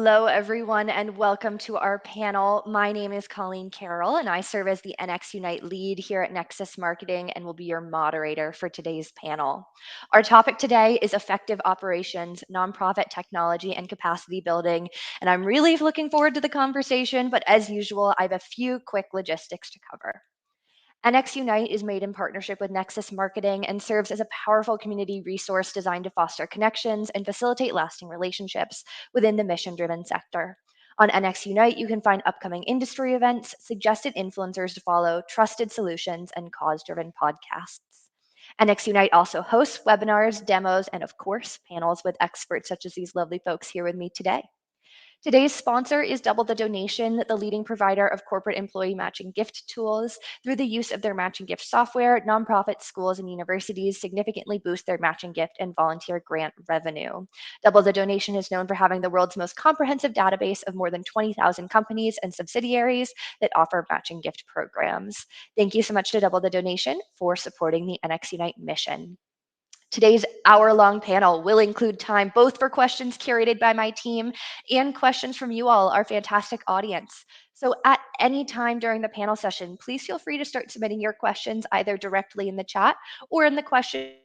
Hello, everyone, and welcome to our panel. My name is Colleen Carroll, and I serve as the NX Unite lead here at Nexus Marketing and will be your moderator for today's panel. Our topic today is effective operations, nonprofit technology, and capacity building. And I'm really looking forward to the conversation, but as usual, I have a few quick logistics to cover. NX Unite is made in partnership with Nexus Marketing and serves as a powerful community resource designed to foster connections and facilitate lasting relationships within the mission-driven sector. On NX Unite, you can find upcoming industry events, suggested influencers to follow, trusted solutions, and cause-driven podcasts. NX Unite also hosts webinars, demos, and of course, panels with experts such as these lovely folks here with me today. Today's sponsor is Double the Donation, the leading provider of corporate employee matching gift tools. Through the use of their matching gift software, nonprofits, schools, and universities significantly boost their matching gift and volunteer grant revenue. Double the Donation is known for having the world's most comprehensive database of more than 20,000 companies and subsidiaries that offer matching gift programs. Thank you so much to Double the Donation for supporting the NX Unite mission. Today's hour-long panel will include time both for questions curated by my team and questions from you all, our fantastic audience. So at any time during the panel session, please feel free to start submitting your questions either directly in the chat or in the question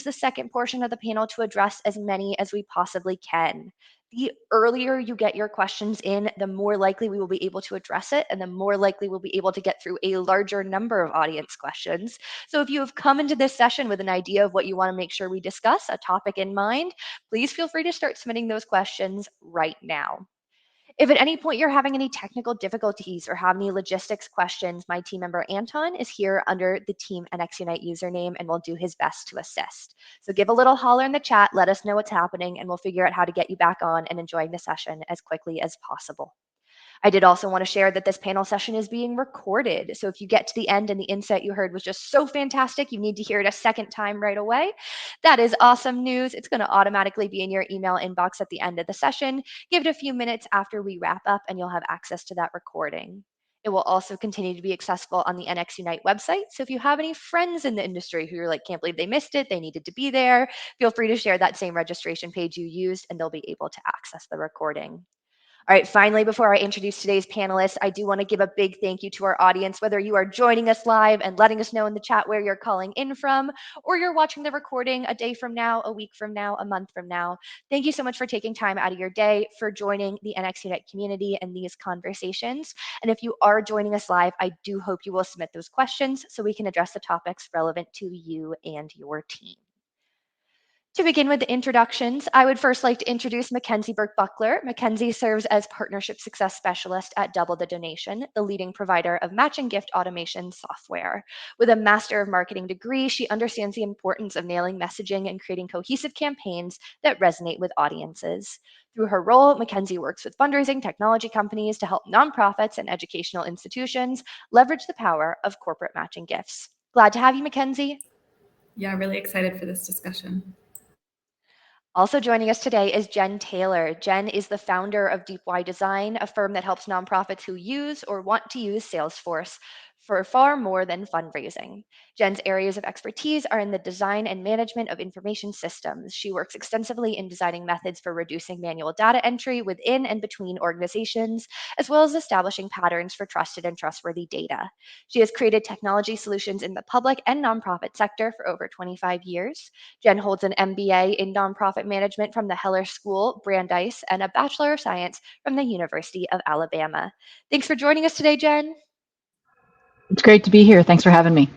the second portion of the panel to address as many as we possibly can. The earlier you get your questions in, the more likely we will be able to address it, and the more likely we'll be able to get through a larger number of audience questions. So if you have come into this session with an idea of what you want to make sure we discuss, a topic in mind, please feel free to start submitting those questions right now. If at any point you're having any technical difficulties or have any logistics questions, my team member Anton is here under the Team NX Unite username and will do his best to assist. So give a little holler in the chat, let us know what's happening, and we'll figure out how to get you back on and enjoying the session as quickly as possible. I did also want to share that this panel session is being recorded. So if you get to the end and the insight you heard was just so fantastic, you need to hear it a second time right away. That is awesome news. It's going to automatically be in your email inbox at the end of the session. Give it a few minutes after we wrap up and you'll have access to that recording. It will also continue to be accessible on the NX Unite website. So if you have any friends in the industry who are like, can't believe they missed it, they needed to be there, feel free to share that same registration page you used and they'll be able to access the recording. All right, finally, before I introduce today's panelists, I do want to give a big thank you to our audience, whether you are joining us live and letting us know in the chat where you're calling in from, or you're watching the recording a day from now, a week from now, a month from now. Thank you so much for taking time out of your day for joining the NX Unite community and these conversations. And if you are joining us live, I do hope you will submit those questions so we can address the topics relevant to you and your team. To begin with the introductions, I would first like to introduce Mackenzie Burke-Buckler. Mackenzie serves as Partnership Success Specialist at Double the Donation, the leading provider of matching gift automation software. With a Master of Marketing degree, she understands the importance of nailing messaging and creating cohesive campaigns that resonate with audiences. Through her role, Mackenzie works with fundraising technology companies to help nonprofits and educational institutions leverage the power of corporate matching gifts. Glad to have you, Mackenzie. Yeah, really excited for this discussion. Also joining us today is Jen Taylor. Jen is the founder of DeepY Design, a firm that helps nonprofits who use or want to use Salesforce for far more than fundraising. Jen's areas of expertise are in the design and management of information systems. She works extensively in designing methods for reducing manual data entry within and between organizations, as well as establishing patterns for trusted and trustworthy data. She has created technology solutions in the public and nonprofit sector for over 25 years. Jen holds an MBA in nonprofit management from the Heller School, Brandeis, and a Bachelor of Science from the University of Alabama. Thanks for joining us today, Jen. It's great to be here. Thanks for having me.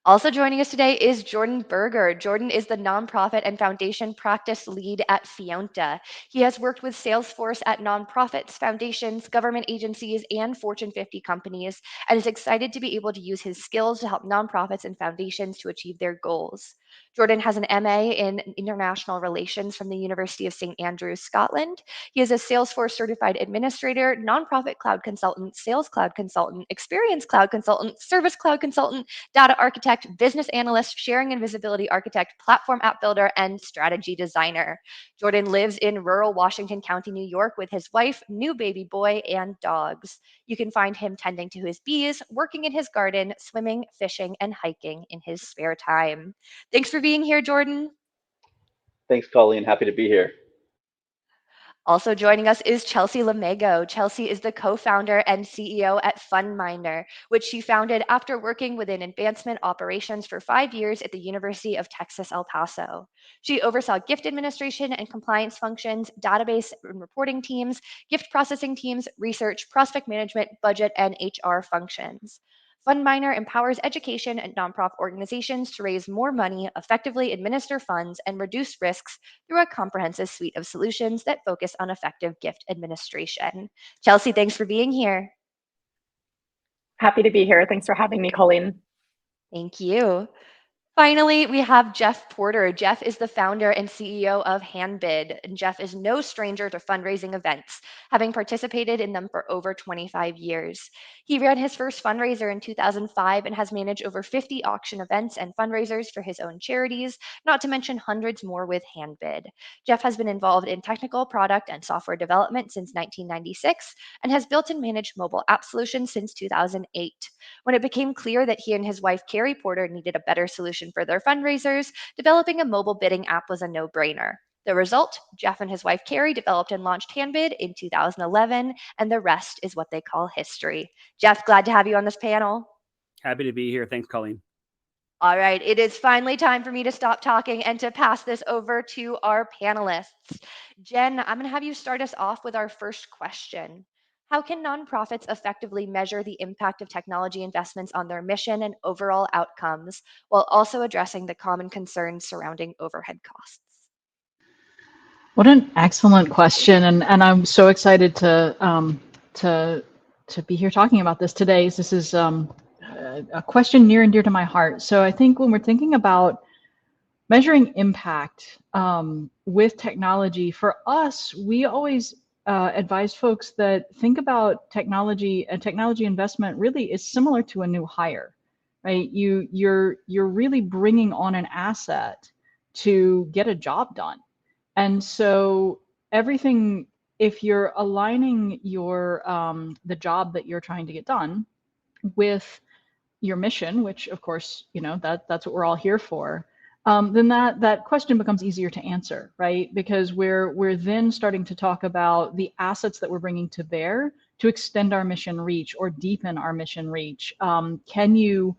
Also joining us today is Jordan Berger. Jordan is the nonprofit and foundation practice lead at Fíonta. He has worked with Salesforce at nonprofits, foundations, government agencies, and Fortune 50 companies, and is excited to be able to use his skills to help nonprofits and foundations to achieve their goals. Jordan has an MA in International Relations from the University of St. Andrews, Scotland. He is a Salesforce certified administrator, nonprofit cloud consultant, sales cloud consultant, experience cloud consultant, service cloud consultant, data architect, business analyst, sharing and visibility architect, platform app builder, and strategy designer. Jordan lives in rural Washington County, New York, with his wife, new baby boy, and dogs. You can find him tending to his bees, working in his garden, swimming, fishing, and hiking in his spare time. Thanks for being here, Jordan. Thanks, Colleen. Happy to be here. Also joining us is Chelsea Lamego. Chelsea is the co-founder and CEO at FundMiner, which she founded after working within advancement operations for 5 years at the University of Texas, El Paso. She oversaw gift administration and compliance functions, database and reporting teams, gift processing teams, research, prospect management, budget, and HR functions. FundMiner empowers education and nonprofit organizations to raise more money, effectively administer funds, and reduce risks through a comprehensive suite of solutions that focus on effective gift administration. Chelsea, thanks for being here. Happy to be here. Thanks for having me, Colleen. Thank you. Finally, we have Jeff Porter. Jeff is the founder and CEO of Handbid, and Jeff is no stranger to fundraising events, having participated in them for over 25 years. He ran his first fundraiser in 2005 and has managed over 50 auction events and fundraisers for his own charities, not to mention hundreds more with Handbid. Jeff has been involved in technical product and software development since 1996 and has built and managed mobile app solutions since 2008. When it became clear that he and his wife, Carrie Porter, needed a better solution for their fundraisers, developing a mobile bidding app was a no brainer. The result, Jeff and his wife, Carrie, developed and launched Handbid in 2011, and the rest is what they call history. Jeff, glad to have you on this panel. Happy to be here. Thanks, Colleen. All right, it is finally time for me to stop talking and to pass this over to our panelists. Jen, I'm going to have you start us off with our first question. How can nonprofits effectively measure the impact of technology investments on their mission and overall outcomes while also addressing the common concerns surrounding overhead costs? What an excellent question, and I'm so excited to be here talking about this today. This is a question near and dear to my heart. So I think when we're thinking about measuring impact with technology, for us, we always advise folks that think about technology, and technology investment really is similar to a new hire, right? You're really bringing on an asset to get a job done. And so everything, if you're aligning your the job that you're trying to get done with your mission, which of course, you know, that's what we're all here for, then that question becomes easier to answer, right? Because we're then starting to talk about the assets that we're bringing to bear to extend our mission reach or deepen our mission reach. Can you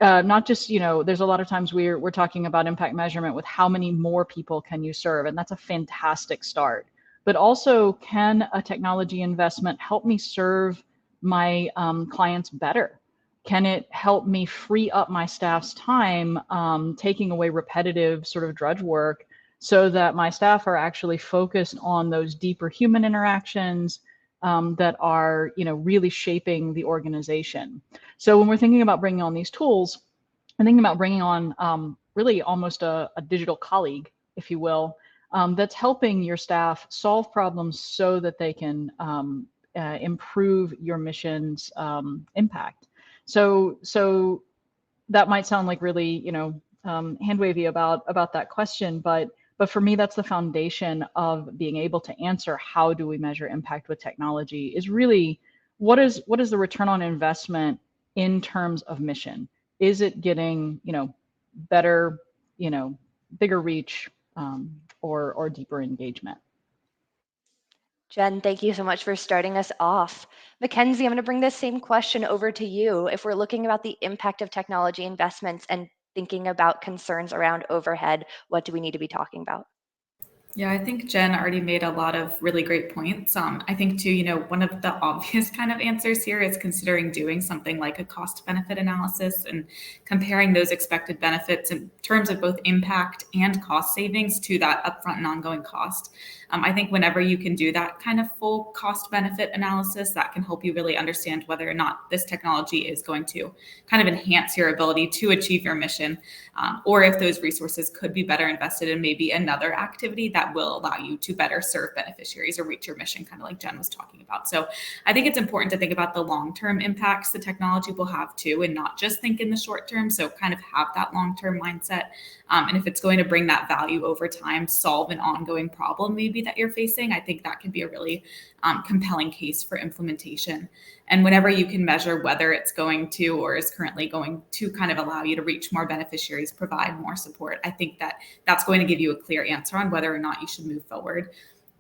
not just, you know, there's a lot of times we're talking about impact measurement with how many more people can you serve, and that's a fantastic start. But also, can a technology investment help me serve my clients better? Can it help me free up my staff's time, taking away repetitive sort of drudge work so that my staff are actually focused on those deeper human interactions that are, you know, really shaping the organization? So when we're thinking about bringing on these tools, I'm thinking about bringing on really almost a digital colleague, if you will, that's helping your staff solve problems so that they can improve your mission's impact. So that might sound like really, you know, hand wavy about that question, but for me, that's the foundation of being able to answer how do we measure impact with technology is really what is the return on investment in terms of mission? Is it getting, you know, better, you know, bigger reach or deeper engagement? Jen, thank you so much for starting us off. Mackenzie, I'm going to bring this same question over to you. If we're looking about the impact of technology investments and thinking about concerns around overhead, what do we need to be talking about? Yeah, I think Jen already made a lot of really great points. I think too, one of the obvious kind of answers here is considering doing something like a cost benefit analysis and comparing those expected benefits in terms of both impact and cost savings to that upfront and ongoing cost. I think whenever you can do that kind of full cost benefit analysis, that can help you really understand whether or not this technology is going to kind of enhance your ability to achieve your mission, or if those resources could be better invested in maybe another activity that will allow you to better serve beneficiaries or reach your mission, kind of like Jen was talking about. So I think it's important to think about the long-term impacts the technology will have too, and not just think in the short term. So kind of have that long-term mindset. And if it's going to bring that value over time, solve an ongoing problem maybe that you're facing, I think that can be a really compelling case for implementation. And whenever you can measure whether it's going to or is currently going to kind of allow you to reach more beneficiaries, provide more support, I think that that's going to give you a clear answer on whether or not you should move forward.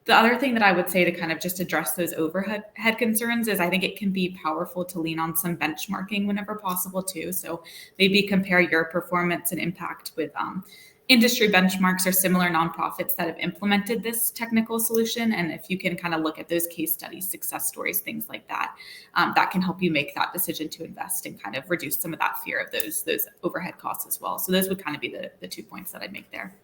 The other thing that I would say to kind of just address those overhead concerns is I think it can be powerful to lean on some benchmarking whenever possible too. So maybe compare your performance and impact with industry benchmarks or similar nonprofits that have implemented this technical solution. And if you can kind of look at those case studies, success stories, things like that, that can help you make that decision to invest and kind of reduce some of that fear of those overhead costs as well. So those would kind of be the 2 points that I'd make there.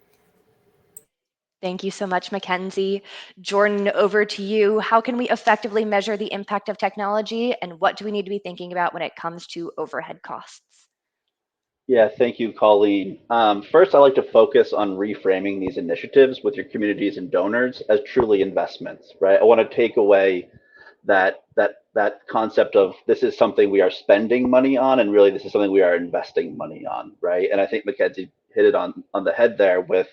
Thank you so much, Mackenzie. Jordan, over to you. How can we effectively measure the impact of technology, and what do we need to be thinking about when it comes to overhead costs? Yeah, thank you, Colleen. First, I like to focus on reframing these initiatives with your communities and donors as truly investments, right? I want to take away that concept of this is something we are spending money on, and really this is something we are investing money on, right? And I think Mackenzie hit it on the head there with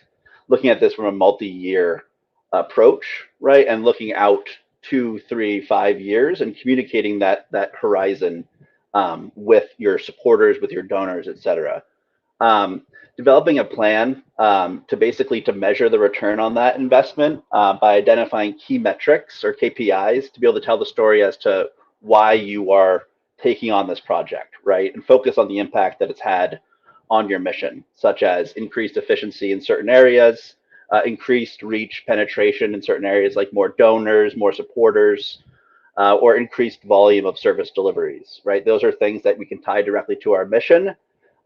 looking at this from a multi-year approach, right? And looking out 2, 3, 5 years and communicating that horizon with your supporters, with your donors, et cetera. Developing a plan to basically to measure the return on that investment by identifying key metrics or KPIs to be able to tell the story as to why you are taking on this project, right? And focus on the impact that it's had on your mission, such as increased efficiency in certain areas, increased reach penetration in certain areas like more donors, more supporters, or increased volume of service deliveries, right? Those are things that we can tie directly to our mission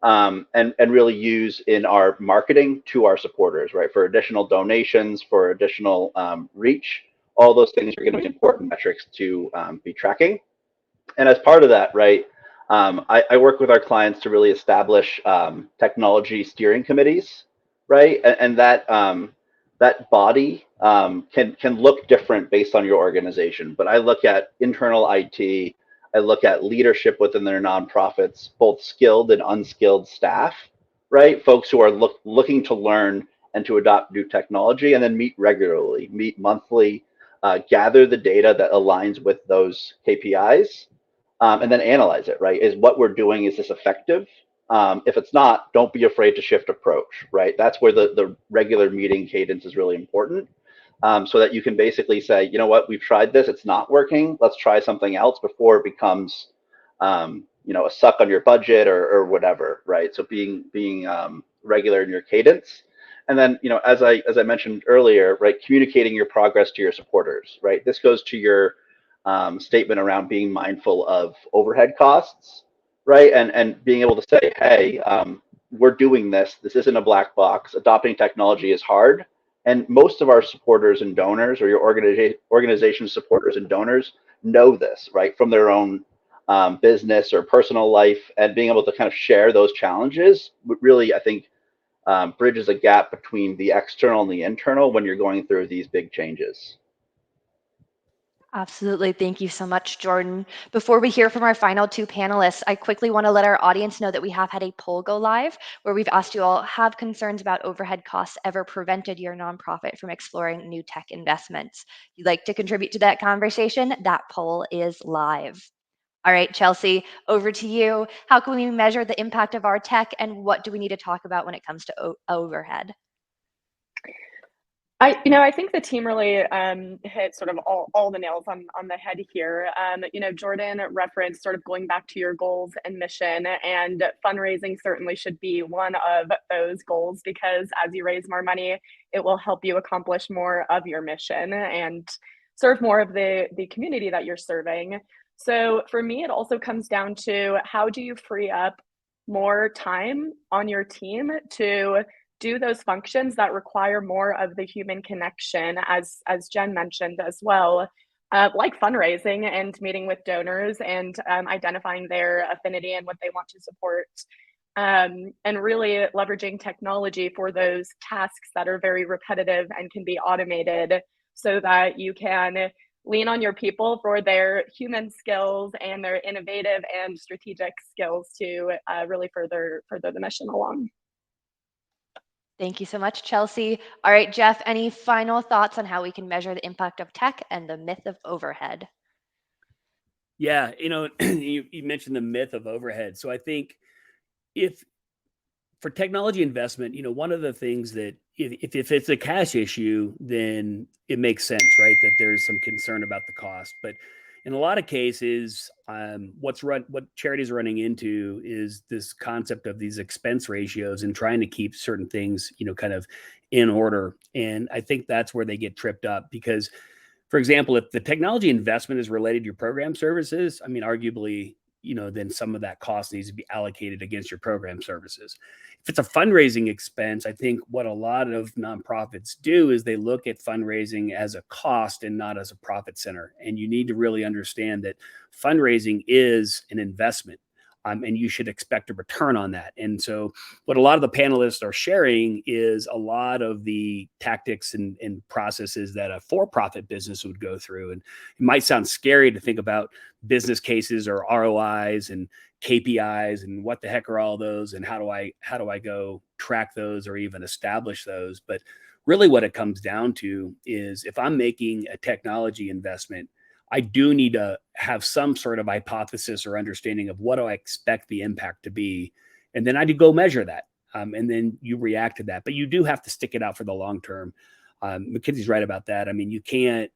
and really use in our marketing to our supporters, right? For additional donations, for additional reach, all those things are going to be important metrics to be tracking. And as part of that, right, I work with our clients to really establish technology steering committees, right? And that body can look different based on your organization. But I look at internal IT, I look at leadership within their nonprofits, both skilled and unskilled staff, right? Folks who are looking to learn and to adopt new technology, and then meet regularly, meet monthly, gather the data that aligns with those KPIs, and then analyze it, right? Is what we're doing, is this effective? If it's not, don't be afraid to shift approach, right? That's where the regular meeting cadence is really important. So that you can basically say, you know what, we've tried this, it's not working. Let's try something else before it becomes, a suck on your budget or whatever, right? So being regular in your cadence, and then as I mentioned earlier, right, communicating your progress to your supporters, right? This goes to your statement around being mindful of overhead costs, right? And being able to say, hey, we're doing this. This isn't a black box. Adopting technology is hard. And most of our supporters and donors, or your organization supporters and donors, know this, right, from their own business or personal life. And being able to kind of share those challenges really, I think, bridges a gap between the external and the internal when you're going through these big changes. Absolutely. Thank you so much, Jordan. Before we hear from our final two panelists, I quickly want to let our audience know that we have had a poll go live where we've asked you all, have concerns about overhead costs ever prevented your nonprofit from exploring new tech investments? If you'd like to contribute to that conversation, that poll is live. All right, Chelsea, over to you. How can we measure the impact of our tech, and what do we need to talk about when it comes to overhead? I think the team really hit sort of all the nails on the head here. Jordan referenced sort of going back to your goals and mission, and fundraising certainly should be one of those goals, because as you raise more money, it will help you accomplish more of your mission and serve more of the community that you're serving. So for me, it also comes down to, how do you free up more time on your team to do those functions that require more of the human connection, as Jen mentioned as well, like fundraising and meeting with donors and identifying their affinity and what they want to support, and really leveraging technology for those tasks that are very repetitive and can be automated, so that you can lean on your people for their human skills and their innovative and strategic skills to really further the mission along. Thank you so much, Chelsea. All right, Jeff, any final thoughts on how we can measure the impact of tech and the myth of overhead? Yeah, you mentioned the myth of overhead. So I think if for technology investment, one of the things that if it's a cash issue, then it makes sense, right? That there's some concern about the cost. But in a lot of cases, what charities are running into is this concept of these expense ratios and trying to keep certain things, kind of in order. And I think that's where they get tripped up because, for example, if the technology investment is related to your program services, I mean, arguably, then some of that cost needs to be allocated against your program services. If it's a fundraising expense, I think what a lot of nonprofits do is they look at fundraising as a cost and not as a profit center. And you need to really understand that fundraising is an investment. And you should expect a return on that. And so, what a lot of the panelists are sharing is a lot of the tactics and processes that a for-profit business would go through. And it might sound scary to think about business cases or ROIs and KPIs and what the heck are all those, and how do I go track those or even establish those. But really, what it comes down to is, if I'm making a technology investment, I do need to have some sort of hypothesis or understanding of what do I expect the impact to be. And then I do go measure that. And then you react to that. But you do have to stick it out for the long term. McKinsey's right about that. I mean, you can't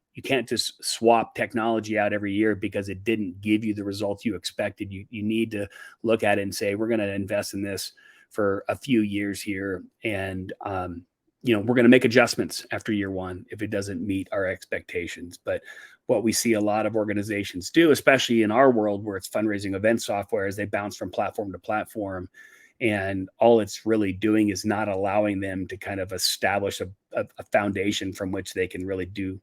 just swap technology out every year because it didn't give you the results you expected. You need to look at it and say, we're going to invest in this for a few years here. And we're going to make adjustments after year one if it doesn't meet our expectations. But what we see a lot of organizations do, especially in our world where it's fundraising event software, is they bounce from platform to platform. And all it's really doing is not allowing them to kind of establish a foundation from which they can really do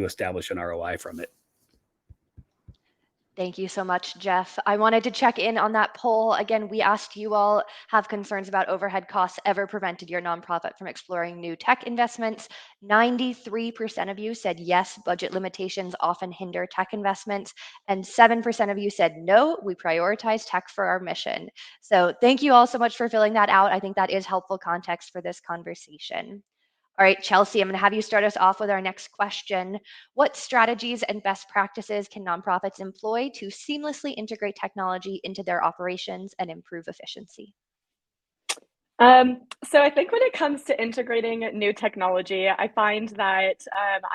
establish an ROI from it. Thank you so much, Jeff. I wanted to check in on that poll. Again, we asked you all, have concerns about overhead costs ever prevented your nonprofit from exploring new tech investments? 93% of you said yes, budget limitations often hinder tech investments. And 7% of you said no, we prioritize tech for our mission. So thank you all so much for filling that out. I think that is helpful context for this conversation. All right, Chelsea, I'm going to have you start us off with our next question. What strategies and best practices can nonprofits employ to seamlessly integrate technology into their operations and improve efficiency? So I think when it comes to integrating new technology, I find that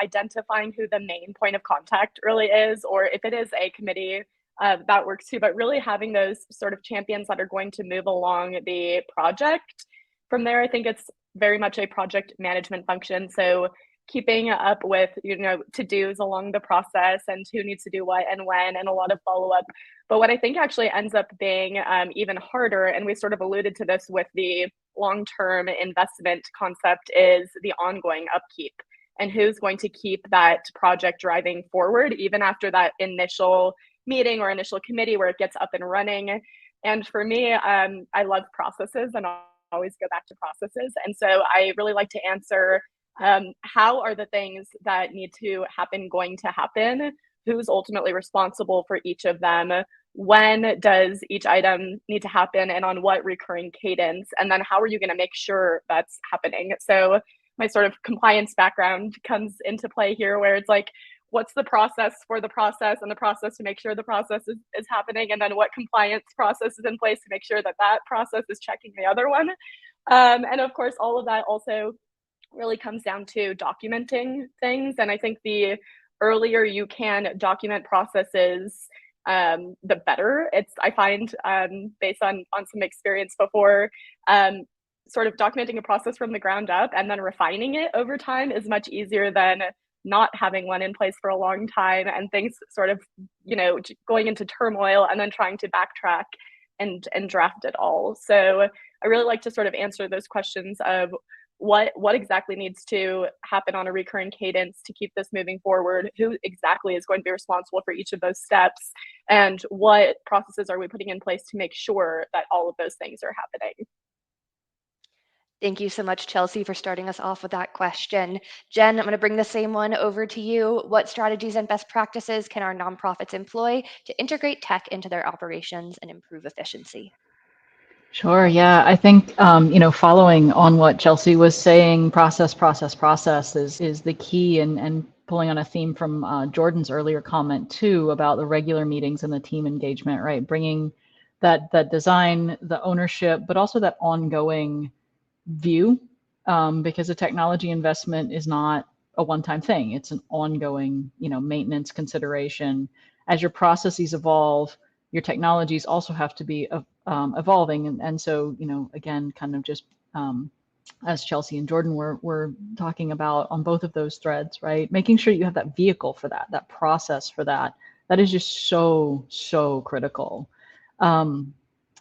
identifying who the main point of contact really is, or if it is a committee, that works too, but really having those sort of champions that are going to move along the project. From there, I think it's very much a project management function. So keeping up with, to-dos along the process and who needs to do what and when, and a lot of follow-up. But what I think actually ends up being even harder, and we sort of alluded to this with the long-term investment concept, is the ongoing upkeep, and who's going to keep that project driving forward even after that initial meeting or initial committee where it gets up and running. And for me, I love processes, and I'll always go back to processes. And so I really like to answer, how are the things that need to happen going to happen? Who's ultimately responsible for each of them? When does each item need to happen, and on what recurring cadence? And then how are you going to make sure that's happening? So my sort of compliance background comes into play here, where it's like, what's the process for the process, and the process to make sure the process is happening, and then what compliance process is in place to make sure that that process is checking the other one. And of course, all of that also really comes down to documenting things. And I think the earlier you can document processes, the better. I find, based on some experience before, sort of documenting a process from the ground up and then refining it over time is much easier than not having one in place for a long time and things sort of, going into turmoil and then trying to backtrack and draft it all. So I really like to sort of answer those questions of what exactly needs to happen on a recurring cadence to keep this moving forward, who exactly is going to be responsible for each of those steps, and what processes are we putting in place to make sure that all of those things are happening. Thank you so much, Chelsea, for starting us off with that question. Jen, I'm going to bring the same one over to you. What strategies and best practices can our nonprofits employ to integrate tech into their operations and improve efficiency? Sure. Yeah. I think, following on what Chelsea was saying, process is the key, and pulling on a theme from Jordan's earlier comment too about the regular meetings and the team engagement, right? Bringing that design, the ownership, but also that ongoing view, because the technology investment is not a one-time thing. It's an ongoing, maintenance consideration. As your processes evolve, your technologies also have to be evolving. And so, again, kind of just as Chelsea and Jordan were talking about on both of those threads, right? Making sure you have that vehicle for that process for that is just so critical.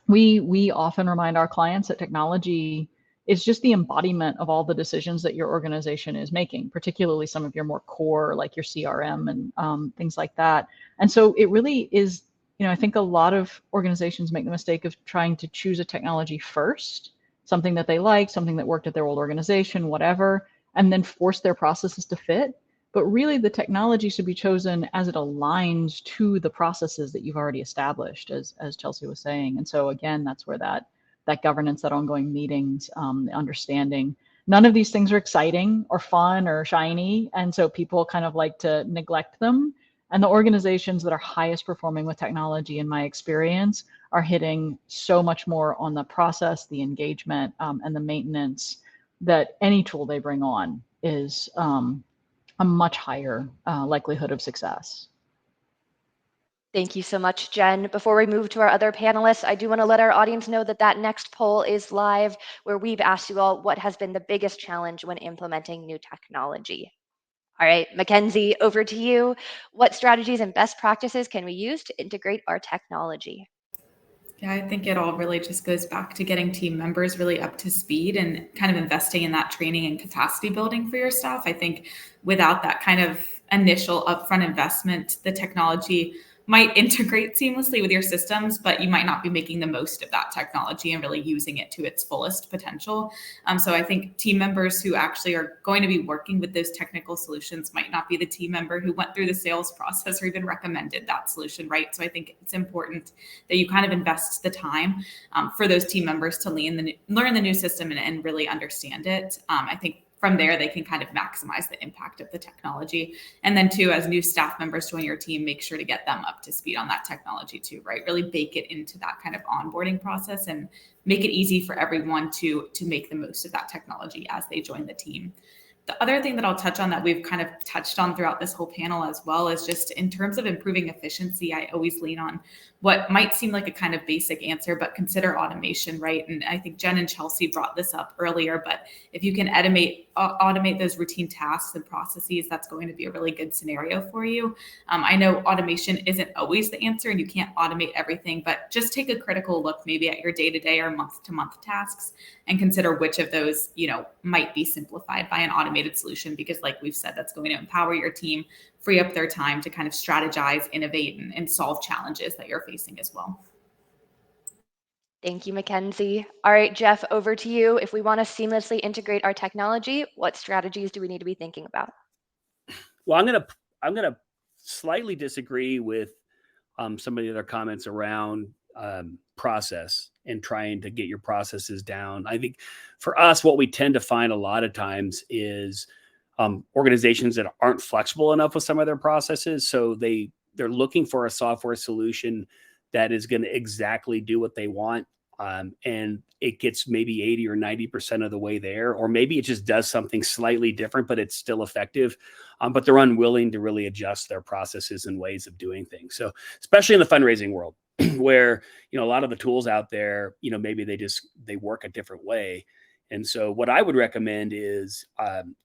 We often remind our clients that technology is just the embodiment of all the decisions that your organization is making, particularly some of your more core, like your CRM and things like that. And so it really is, I think a lot of organizations make the mistake of trying to choose a technology first, something that they like, something that worked at their old organization, whatever, and then force their processes to fit. But really the technology should be chosen as it aligns to the processes that you've already established, as Chelsea was saying. And so again, that's where that governance, that ongoing meetings, the understanding. None of these things are exciting or fun or shiny. And so people kind of like to neglect them. And the organizations that are highest performing with technology, in my experience, are hitting so much more on the process, the engagement, and the maintenance, that any tool they bring on is a much higher likelihood of success. Thank you so much, Jen. Before we move to our other panelists, I do want to let our audience know that next poll is live, where we've asked you all what has been the biggest challenge when implementing new technology. All right, Mackenzie, over to you. What strategies and best practices can we use to integrate our technology? Yeah, I think it all really just goes back to getting team members really up to speed and kind of investing in that training and capacity building for your staff. I think without that kind of initial upfront investment, the technology might integrate seamlessly with your systems, but you might not be making the most of that technology and really using it to its fullest potential. So I think team members who actually are going to be working with those technical solutions might not be the team member who went through the sales process or even recommended that solution, right? So I think it's important that you kind of invest the time for those team members to learn the new system and really understand it. I think from there, they can kind of maximize the impact of the technology. And then too, as new staff members join your team, make sure to get them up to speed on that technology too, right? Really bake it into that kind of onboarding process and make it easy for everyone to make the most of that technology as they join the team. The other thing that I'll touch on that we've kind of touched on throughout this whole panel as well is just in terms of improving efficiency, I always lean on what might seem like a kind of basic answer, but consider automation, right? And I think Jen and Chelsea brought this up earlier, but if you can automate those routine tasks and processes, that's going to be a really good scenario for you. I know automation isn't always the answer and you can't automate everything, but just take a critical look maybe at your day-to-day or month-to-month tasks and consider which of those, might be simplified by an automated solution, because like we've said, that's going to empower your team, free up their time to kind of strategize, innovate, and solve challenges that you're facing as well. Thank you, Mackenzie. All right, Jeff, over to you. If we want to seamlessly integrate our technology, what strategies do we need to be thinking about? Well, I'm gonna slightly disagree with some of the other comments around process and trying to get your processes down. I think for us, what we tend to find a lot of times is organizations that aren't flexible enough with some of their processes. So they're looking for a software solution that is going to exactly do what they want and it gets maybe 80 or 90% of the way there, or maybe it just does something slightly different, but it's still effective. But they're unwilling to really adjust their processes and ways of doing things. So, especially in the fundraising world, where a lot of the tools out there, maybe they work a different way. And so, what I would recommend is,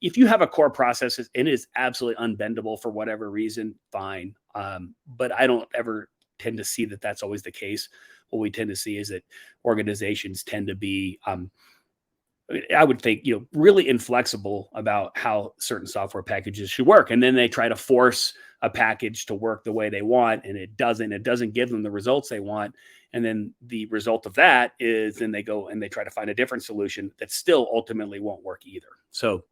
if you have a core process and it is absolutely unbendable for whatever reason, fine. But I don't ever tend to see that that's always the case. What we tend to see is that organizations tend to be, I would think, really inflexible about how certain software packages should work. And then they try to force a package to work the way they want, and it doesn't give them the results they want. And then the result of that is then they go and they try to find a different solution that still ultimately won't work either. So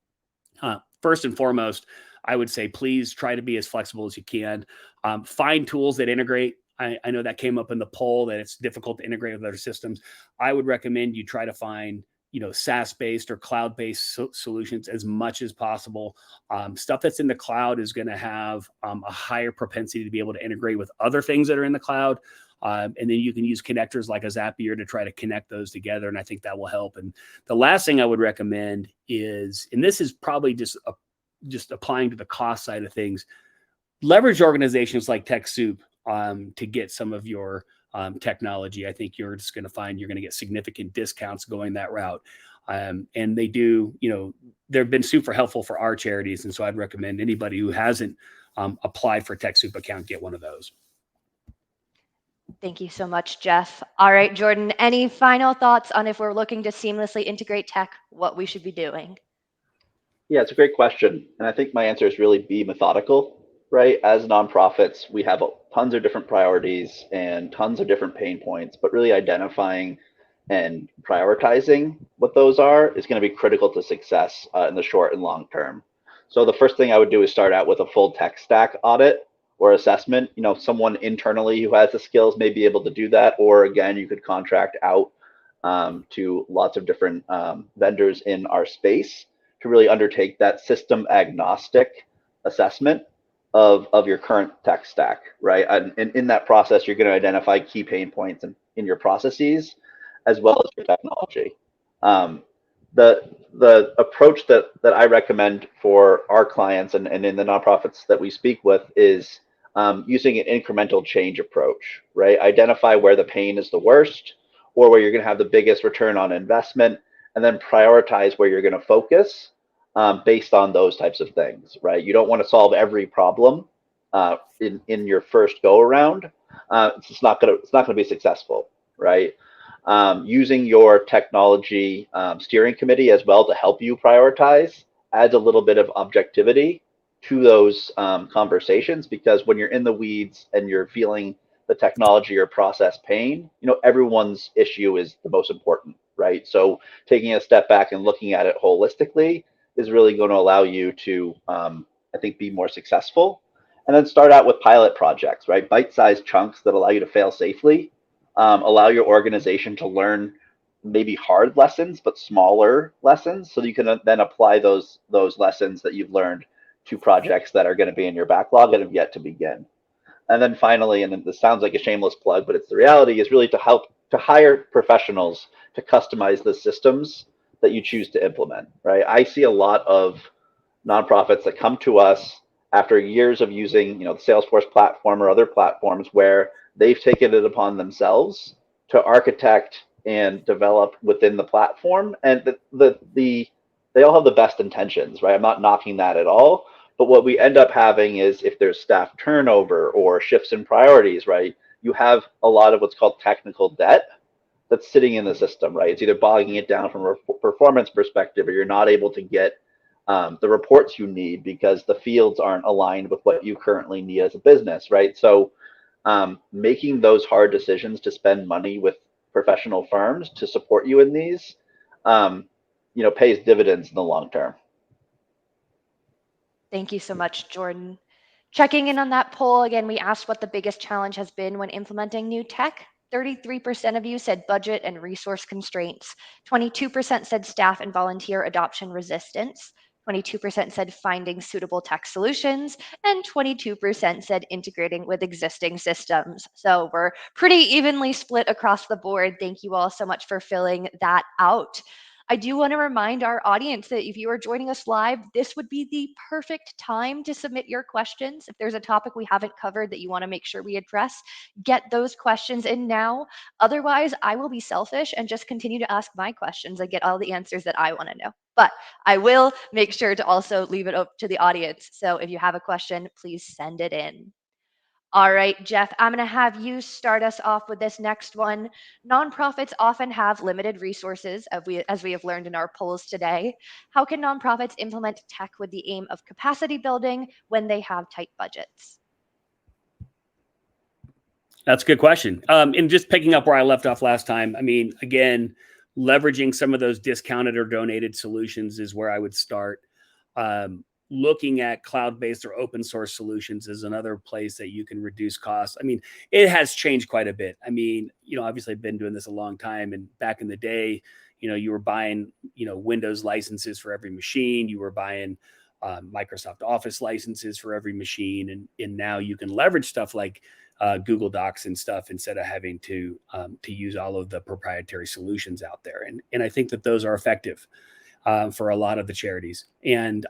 first and foremost, I would say, please try to be as flexible as you can. Find tools that integrate. I know that came up in the poll that it's difficult to integrate with other systems. I would recommend you try to find, SaaS-based or cloud-based solutions as much as possible. Stuff that's in the cloud is going to have a higher propensity to be able to integrate with other things that are in the cloud. And then you can use connectors like a Zapier to try to connect those together. And I think that will help. And the last thing I would recommend is, and this is probably just applying to the cost side of things, leverage organizations like TechSoup to get some of your technology. I think you're just going to find you're going to get significant discounts going that route. And they do, they've been super helpful for our charities. And so I'd recommend anybody who hasn't applied for a TechSoup account, get one of those. Thank you so much, Jeff. All right, Jordan, any final thoughts on if we're looking to seamlessly integrate tech, what we should be doing? Yeah, it's a great question. And I think my answer is really be methodical, right? As nonprofits, we have tons of different priorities and tons of different pain points, but really identifying and prioritizing what those are is going to be critical to success in the short and long term. So the first thing I would do is start out with a full tech stack audit or assessment. Someone internally who has the skills may be able to do that, or again, you could contract out to lots of different vendors in our space to really undertake that system agnostic assessment of your current tech stack, right? And in that process, you're going to identify key pain points in your processes as well as your technology. The approach that I recommend for our clients and in the nonprofits that we speak with is using an incremental change approach, right? Identify where the pain is the worst or where you're going to have the biggest return on investment, and then prioritize where you're going to focus based on those types of things, right? You don't want to solve every problem in your first go around. It's not gonna be successful, right? Using your technology steering committee as well to help you prioritize adds a little bit of objectivity to those conversations, because when you're in the weeds and you're feeling the technology or process pain, everyone's issue is the most important, right? So taking a step back and looking at it holistically is really going to allow you to, I think, be more successful. And then start out with pilot projects, right? Bite-sized chunks that allow you to fail safely, allow your organization to learn maybe hard lessons, but smaller lessons, so that you can then apply those lessons that you've learned to projects that are going to be in your backlog that have yet to begin. And then finally, and this sounds like a shameless plug, but it's the reality, is really to help to hire professionals to customize the systems that you choose to implement, right? I see a lot of nonprofits that come to us after years of using, the Salesforce platform or other platforms, where they've taken it upon themselves to architect and develop within the platform, and they all have the best intentions, right? I'm not knocking that at all. But what we end up having is, if there's staff turnover or shifts in priorities, right, you have a lot of what's called technical debt that's sitting in the system, right? It's either bogging it down from a performance perspective, or you're not able to get the reports you need because the fields aren't aligned with what you currently need as a business, right? So making those hard decisions to spend money with professional firms to support you in these, pays dividends in the long term. Thank you so much, Jordan. Checking in on that poll, again, we asked what the biggest challenge has been when implementing new tech. 33% of you said budget and resource constraints. 22% said staff and volunteer adoption resistance. 22% said finding suitable tech solutions, and 22% said integrating with existing systems. So we're pretty evenly split across the board. Thank you all so much for filling that out. I do want to remind our audience that if you are joining us live, this would be the perfect time to submit your questions. If there's a topic we haven't covered that you want to make sure we address, get those questions in now. Otherwise, I will be selfish and just continue to ask my questions and get all the answers that I want to know. But I will make sure to also leave it up to the audience. So if you have a question, please send it in. All right, Jeff, I'm going to have you start us off with this next one. Nonprofits often have limited resources, as we have learned in our polls today. How can nonprofits implement tech with the aim of capacity building when they have tight budgets? That's a good question. And just picking up where I left off last time, I mean, again, leveraging some of those discounted or donated solutions is where I would start. Looking at cloud-based or open source solutions is another place that you can reduce costs. I mean, it has changed quite a bit. I mean, obviously I've been doing this a long time, and back in the day, you were buying, Windows licenses for every machine. You were buying Microsoft Office licenses for every machine, and now you can leverage stuff like Google Docs and stuff instead of having to use all of the proprietary solutions out there. And I think that those are effective for a lot of the charities. And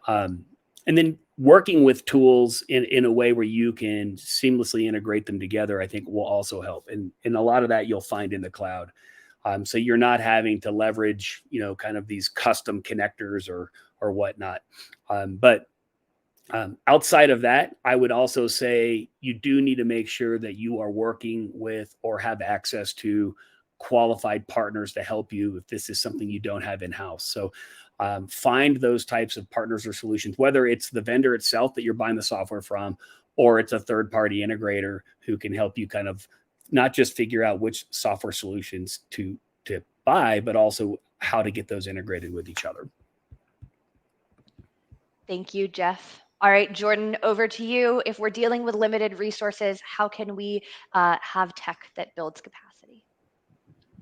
then working with tools in a way where you can seamlessly integrate them together, I think will also help. And a lot of that you'll find in the cloud. So you're not having to leverage, kind of these custom connectors or whatnot. But outside of that, I would also say you do need to make sure that you are working with or have access to qualified partners to help you if this is something you don't have in-house. So find those types of partners or solutions, whether it's the vendor itself that you're buying the software from, or it's a third-party integrator who can help you kind of not just figure out which software solutions to buy, but also how to get those integrated with each other. Thank you, Jeff. All right, Jordan, over to you. If we're dealing with limited resources, how can we have tech that builds capacity?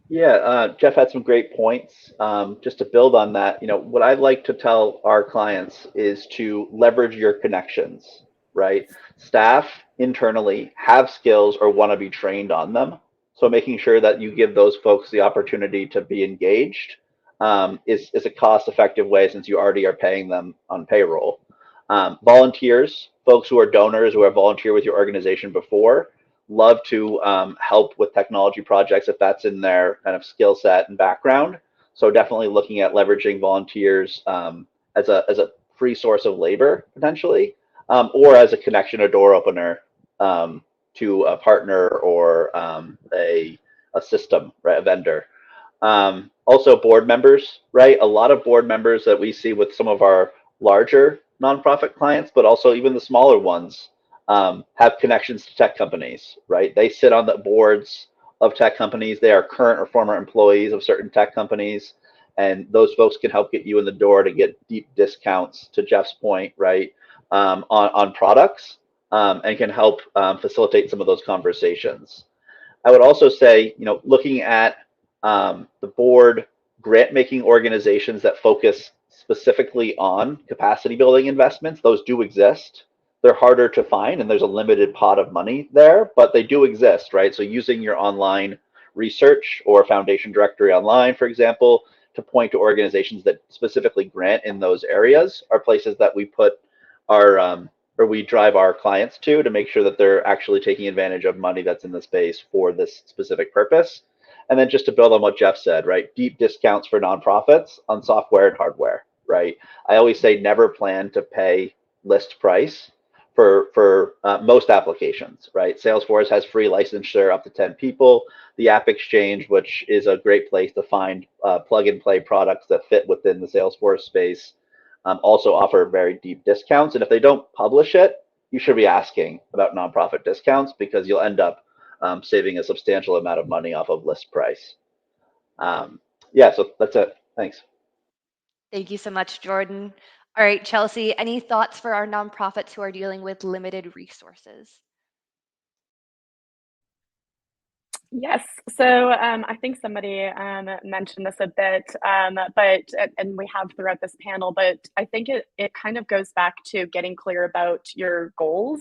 Yeah, Jeff had some great points. Just to build on that, what I like to tell our clients is to leverage your connections, right? Staff internally have skills or want to be trained on them. So making sure that you give those folks the opportunity to be engaged is a cost-effective way since you already are paying them on payroll. Volunteers, folks who are donors who have volunteered with your organization before, love to help with technology projects if that's in their kind of skill set and background. So definitely looking at leveraging volunteers as a free source of labor potentially, or as a connection or door opener to a partner or a system, right, a vendor. Also board members, right? A lot of board members that we see with some of our larger nonprofit clients, but also even the smaller ones, have connections to tech companies, right? They sit on the boards of tech companies. They are current or former employees of certain tech companies. And those folks can help get you in the door to get deep discounts, to Jeff's point, right, on products, and can help facilitate some of those conversations. I would also say, looking at the board grant making organizations that focus specifically on capacity building investments, those do exist. They're harder to find and there's a limited pot of money there, but they do exist, right? So using your online research or foundation directory online, for example, to point to organizations that specifically grant in those areas are places that we put our or we drive our clients to make sure that they're actually taking advantage of money that's in the space for this specific purpose. And then just to build on what Jeff said, right? Deep discounts for nonprofits on software and hardware, right? I always say never plan to pay list price for most applications, right? Salesforce has free licensure up to 10 people. The App Exchange, which is a great place to find plug and play products that fit within the Salesforce space, also offer very deep discounts. And if they don't publish it, you should be asking about nonprofit discounts because you'll end up saving a substantial amount of money off of list price. Yeah, so that's it. Thanks. Thank you so much, Jordan. All right, Chelsea, any thoughts for our nonprofits who are dealing with limited resources? Yes. So I think somebody mentioned this a bit, but and we have throughout this panel, but I think it kind of goes back to getting clear about your goals.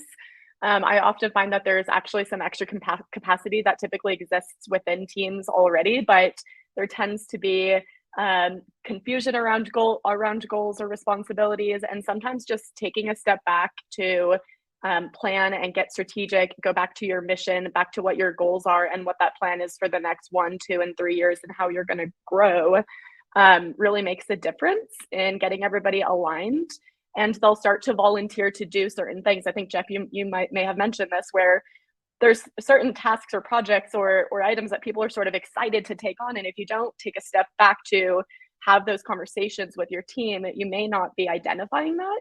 I often find that there's actually some extra capacity that typically exists within teams already, but there tends to be confusion around goals or responsibilities, and sometimes just taking a step back to plan and get strategic, go back to your mission, back to what your goals are and what that plan is for the next 1, 2, and 3 years and how you're going to grow, really makes a difference in getting everybody aligned. And they'll start to volunteer to do certain things. I think, Jeff, you may have mentioned this, where there's certain tasks or projects or items that people are sort of excited to take on. And if you don't take a step back to have those conversations with your team, you may not be identifying that.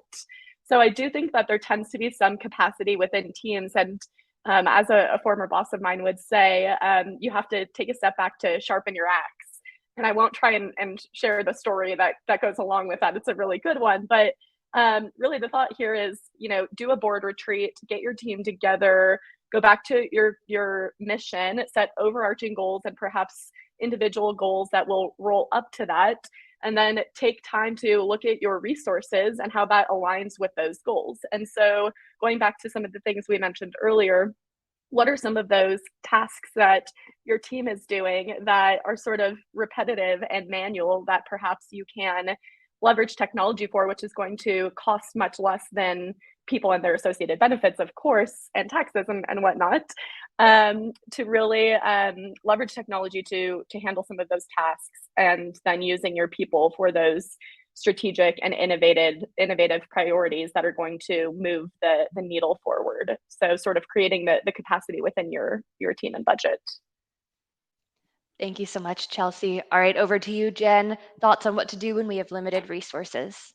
So I do think that there tends to be some capacity within teams. And as a former boss of mine would say, you have to take a step back to sharpen your axe. And I won't try and share the story that goes along with that. It's a really good one. But really the thought here is, do a board retreat, get your team together, go back to your mission, set overarching goals and perhaps individual goals that will roll up to that, and then take time to look at your resources and how that aligns with those goals. And so going back to some of the things we mentioned earlier, what are some of those tasks that your team is doing that are sort of repetitive and manual that perhaps you can leverage technology for, which is going to cost much less than people and their associated benefits, of course, and taxes and whatnot, to really leverage technology to handle some of those tasks, and then using your people for those strategic and innovative priorities that are going to move the needle forward. So sort of creating the capacity within your team and budget. Thank you so much, Chelsea. All right, over to you, Jen. Thoughts on what to do when we have limited resources?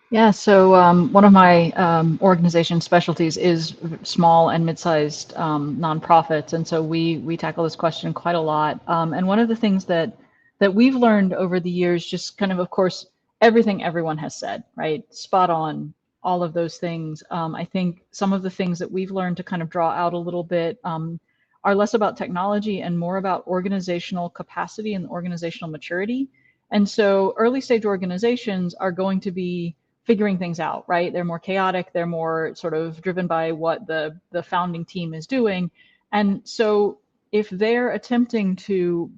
Yeah, so one of my organization specialties is small and mid-sized nonprofits, and so we tackle this question quite a lot. And one of the things that we've learned over the years, just kind of course, everything everyone has said, right? Spot on, all of those things. I think some of the things that we've learned to kind of draw out a little bit are less about technology and more about organizational capacity and organizational maturity. And so early stage organizations are going to be figuring things out, right? They're more chaotic. They're more sort of driven by what the founding team is doing. And so if they're attempting to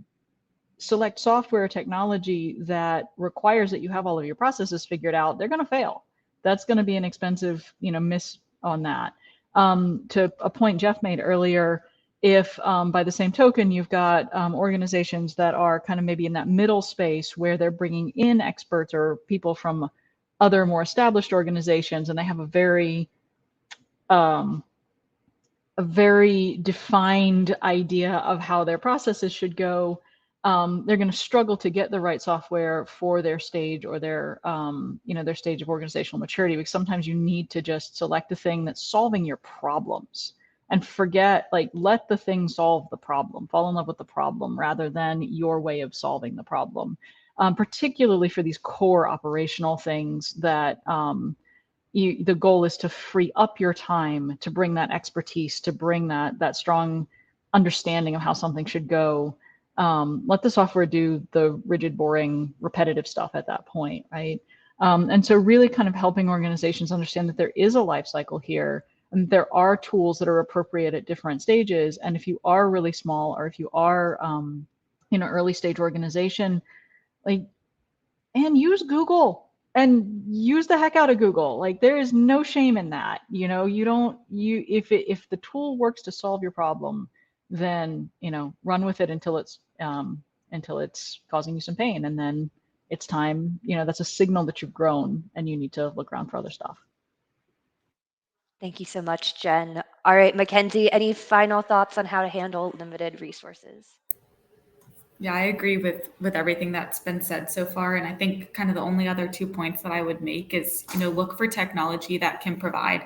select software or technology that requires that you have all of your processes figured out, they're going to fail. That's going to be an expensive, miss on that. To a point Jeff made earlier, if by the same token, you've got organizations that are kind of maybe in that middle space where they're bringing in experts or people from other more established organizations, and they have a very defined idea of how their processes should go, they're going to struggle to get the right software for their stage or their their stage of organizational maturity, because sometimes you need to just select the thing that's solving your problems and forget, let the thing solve the problem, fall in love with the problem rather than your way of solving the problem. Particularly for these core operational things that the goal is to free up your time to bring that expertise, to bring that strong understanding of how something should go. Let the software do the rigid, boring, repetitive stuff at that point, right? And so really kind of helping organizations understand that there is a life cycle here, and there are tools that are appropriate at different stages. And if you are really small, or if you are early stage organization, and use Google and use the heck out of Google. There is no shame in that. If the tool works to solve your problem, then run with it until it's causing you some pain, and then it's time. That's a signal that you've grown and you need to look around for other stuff. Thank you so much, Jen. All right, Mackenzie, any final thoughts on how to handle limited resources? Yeah, I agree with everything that's been said so far. And I think kind of the only other 2 points that I would make is, look for technology that can provide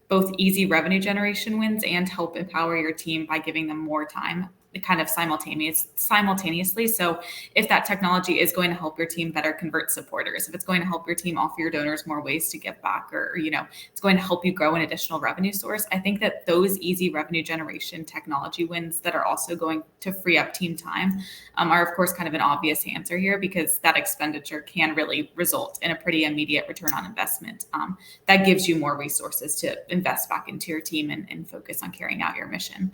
both easy revenue generation wins and help empower your team by giving them more time kind of simultaneously. So if that technology is going to help your team better convert supporters, if it's going to help your team offer your donors more ways to give back, or it's going to help you grow an additional revenue source, I think that those easy revenue generation technology wins that are also going to free up team time are of course kind of an obvious answer here, because that expenditure can really result in a pretty immediate return on investment that gives you more resources to invest back into your team and focus on carrying out your mission.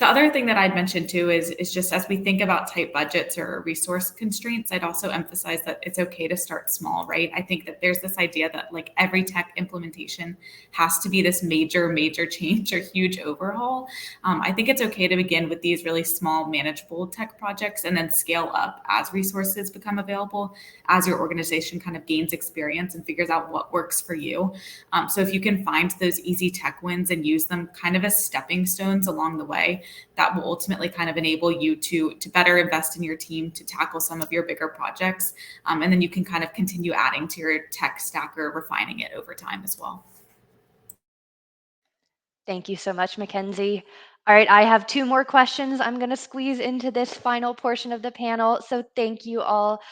The other thing that I'd mention too is just as we think about tight budgets or resource constraints, I'd also emphasize that it's okay to start small, right? I think that there's this idea that like every tech implementation has to be this major change or huge overhaul. I think it's okay to begin with these really small, manageable tech projects and then scale up as resources become available, as your organization kind of gains experience and figures out what works for you. So if you can find those easy tech wins and use them kind of as stepping stones along the way, that will ultimately kind of enable you to better invest in your team, to tackle some of your bigger projects. And then you can kind of continue adding to your tech stack or refining it over time as well. Thank you so much, Mackenzie. All right, I have two more questions I'm going to squeeze into this final portion of the panel. So thank you all